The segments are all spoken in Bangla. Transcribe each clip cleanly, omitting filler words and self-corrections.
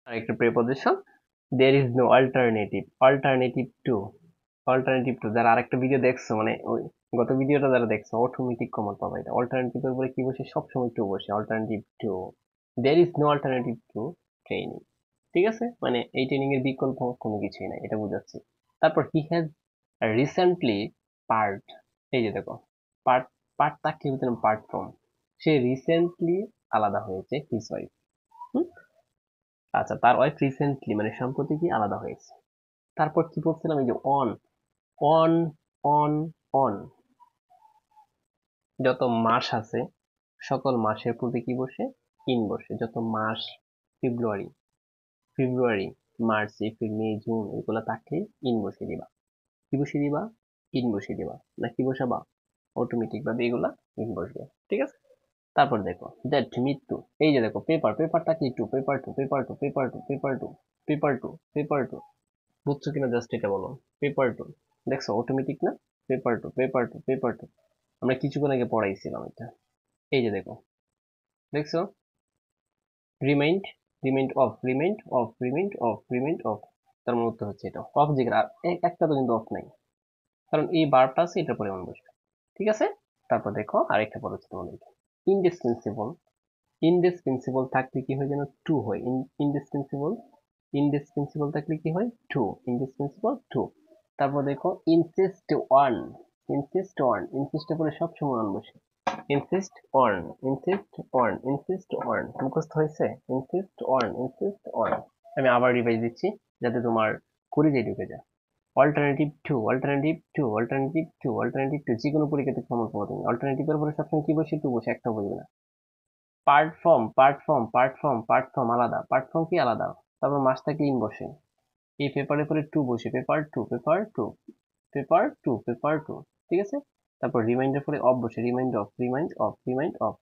আরেকটা preposition, there is no alternative, alternative to যারা আরেকটা ভিডিও দেখছো মানে ওই গত ভিডিওটা যারা দেখছো অটোমেটিক কমন পাবে। এটা অল্টারনেটিভ এর উপরে কি বসে, সবসময় টু বসে, alternative to, there is no alternative to training। ঠিক আছে, মানে এই ট্রেনিং এর বিকল্প কোনো কিছুই নাই, এটা বুঝাচ্ছি। তারপর he has recently part, এই যে দেখো পার্ট, পার্ট তাকে বলছিলাম পার্ট ফ্রম, সে রিসেন্টলি আলাদা হয়েছে হিজ ওয়াইফ। আচ্ছা, তার ওয়াইফ রিসেন্টলি মানে সম্প্রতি কি আলাদা হয়েছে। তারপর কি বলছিলাম, এই যে অন, অন, অন, অন, যত মাস আছে সকল মাসের প্রতি কি বসে, ইন বসে। যত মাস, ফেব্রুয়ারি, ফেব্রুয়ারি, মার্চ, এপ্রিল, মে, জুন, এগুলা থাকলে ইন বসিয়ে দিবা। কি বসিয়ে দিবা, ইন বসিয়ে দিবা, না কি বসাবা, অটোমেটিক ভাবে এগুলা ইন বসবে। ঠিক আছে। তারপর দেখো দ্যাট মৃত্যু, এই যে দেখো পেপার, পেপারটা কি two, paper two, paper two, paper two, paper two, paper two, paper two, বুঝছো কিনা জাস্ট এটা বলো। পেপার টু, দেখছো অটোমেটিক না, paper two, paper two, paper two, আমরা কিছুক্ষণ আগে পড়াইছিলাম এটা। এই যে দেখো, দেখছো remind, remind of, remind of, remind of, remind of, তার মানে উত্তর হচ্ছে এটা অফ। জিগার আর একটা তো কিন্তু অফ নাই, কারণ এই বারটা আছে এটার পরিমাণ বসবে। ঠিক আছে। তারপর দেখো আরেকটা পদ হচ্ছে তোমাদের ইনডিসপেন্সিবল, ইনডিসপেন্সিবল থাকলে কি হয় যেন টু হয়, ইনডিসপেন্সিবল, ইনডিসপেন্সিবল থাকলে কি হয় টু, ইনডিসপেন্সিবল টু। তারপর দেখো ইনসিস্ট অন, ইনসিস্ট অন, ইনসিস্টের পরে সব সময় অন বসে, insist on, insist on, insist on, মুখস্থ হয়েছে, ইনসিস্ট অন, ইনসিস্ট অন। আমি আবার রিভাইজ দিচ্ছি যাতে তোমার কলিজায় ঢুকে যায়। Alternative to, alternative to, alternative to, alternative to, যে কোনো পরীক্ষাতে কমন পাবো তুমি। অল্টারনেটিভের পরে সবসময় কি বসে, টু বসে, একটা বলবে না। Part form, part form, part form, part form আলাদা, পার্ট ফর্ম কি আলাদা। তারপর মাসটা ক্লিন বসে, এই পেপারের পরে টু বসে, paper two, paper two, paper two, paper to. ঠিক আছে। তারপর রিমাইন্ডের পরে অফ বসে, remind of, remind of, remind of.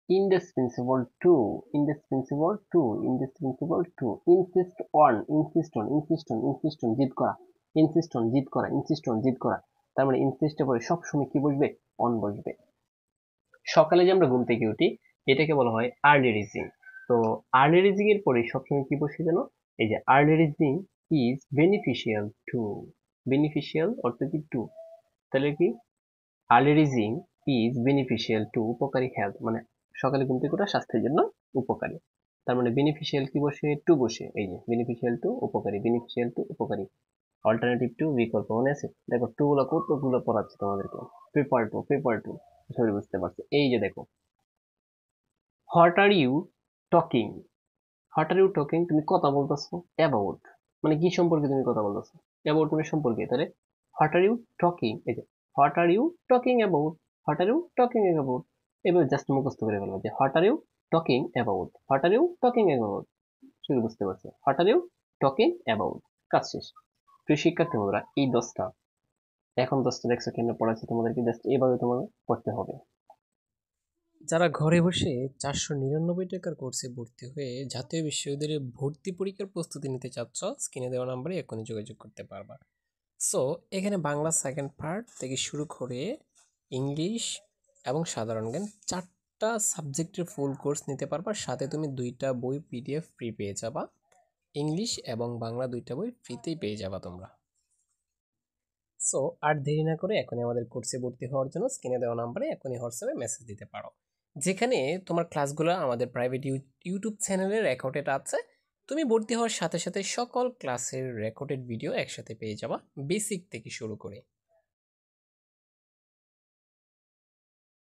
Indispensable to, indispensable to, indispensable to. Insist on, insist on, insist on, insist on, জিদ করা, ইনসিস্ট অন, জিদ করা, ইনসিস্ট অন, জিদ করা। তার মানে ইনসিস্টের পরে সবসময় কি বসবে, অন বসবে। সকালে যে আমরা ঘুম থেকে উঠি এটাকে বলা হয় আর্লি রিজিং। তো আর্লি রিজিং এর পরে সবসময় কি বসে যেন, এই যে early rising is beneficial to, beneficial অর্থ কি টু, তাহলে কি early rising is beneficial to, উপকারী হেলথ, মানে সকালে ঘুম থেকে ওঠা স্বাস্থ্যের জন্য উপকারী। তার মানে বেনিফিশিয়াল কি বসে, টু বসে, এই যে বেনিফিশিয়াল টু উপকারী, বেনিফিশিয়াল টু উপকারী, অল্টারনেটিভ টু বিকল্প। মনে আছে, দেখো টু গুলো কতগুলো পড়াচ্ছে তোমাদেরকে, পেপার টু, পেপার টু, সবাই বুঝতে পারছো। এই যে দেখো what are you talking, what are you talking, তুমি কথা বলতেছো অ্যাবাউট, মানে কি সম্পর্কে তুমি কথা বলতেছো, অ্যাবাউট মানে সম্পর্কে, তাহলে হোয়াট আর ইউ টকিং, এই যে what are you talking about, what are you talking about. এবার জাস্ট মুখস্থ করে ফেলবো যে what are you talking about, what are you talking about, শুধু বুঝতে পারছো what are you talking about, কাজ শেষ। প্রিয় শিক্ষার্থী বন্ধুরা, এই 10টা, এখন 10টা দেখছো কেন পড়াচ্ছি তোমাদেরকে, জাস্ট এইভাবে তোমাদের পড়তে হবে। যারা ঘরে বসে 499 টাকার কোর্সে ভর্তি হয়ে জাতীয় বিশ্ববিদ্যালয়ে ভর্তি পরীক্ষার প্রস্তুতি নিতে চাচ্ছ, স্ক্রিনে দেওয়া নাম্বারে এখনই যোগাযোগ করতে পারবা। সো এখানে বাংলা সেকেন্ড পার্ট থেকে শুরু করে ইংলিশ এবং সাধারণ জ্ঞান 4টা সাবজেক্টের ফুল কোর্স নিতে পারবা, সাথে তুমি 2টা বই পিডিএফ ফ্রি পেয়ে যাবা। ইংলিশ এবং বাংলা 2টা বই ফ্রিতেই পেয়ে যাবা তোমরা। সো আর দেরি না করে এখনই আমাদের কোর্সে ভর্তি হওয়ার জন্য স্ক্রিনে দেওয়া নাম্বারে এখনই হোয়াটসঅ্যাপে মেসেজ দিতে পারো, যেখানে তোমার ক্লাসগুলো আমাদের প্রাইভেট ইউটিউব চ্যানেলে রেকর্ডেড আছে। তুমি ভর্তি হওয়ার সাথে সাথে সকল ক্লাসের রেকর্ডেড ভিডিও একসাথে পেয়ে যাবা, বেসিক থেকে শুরু করে।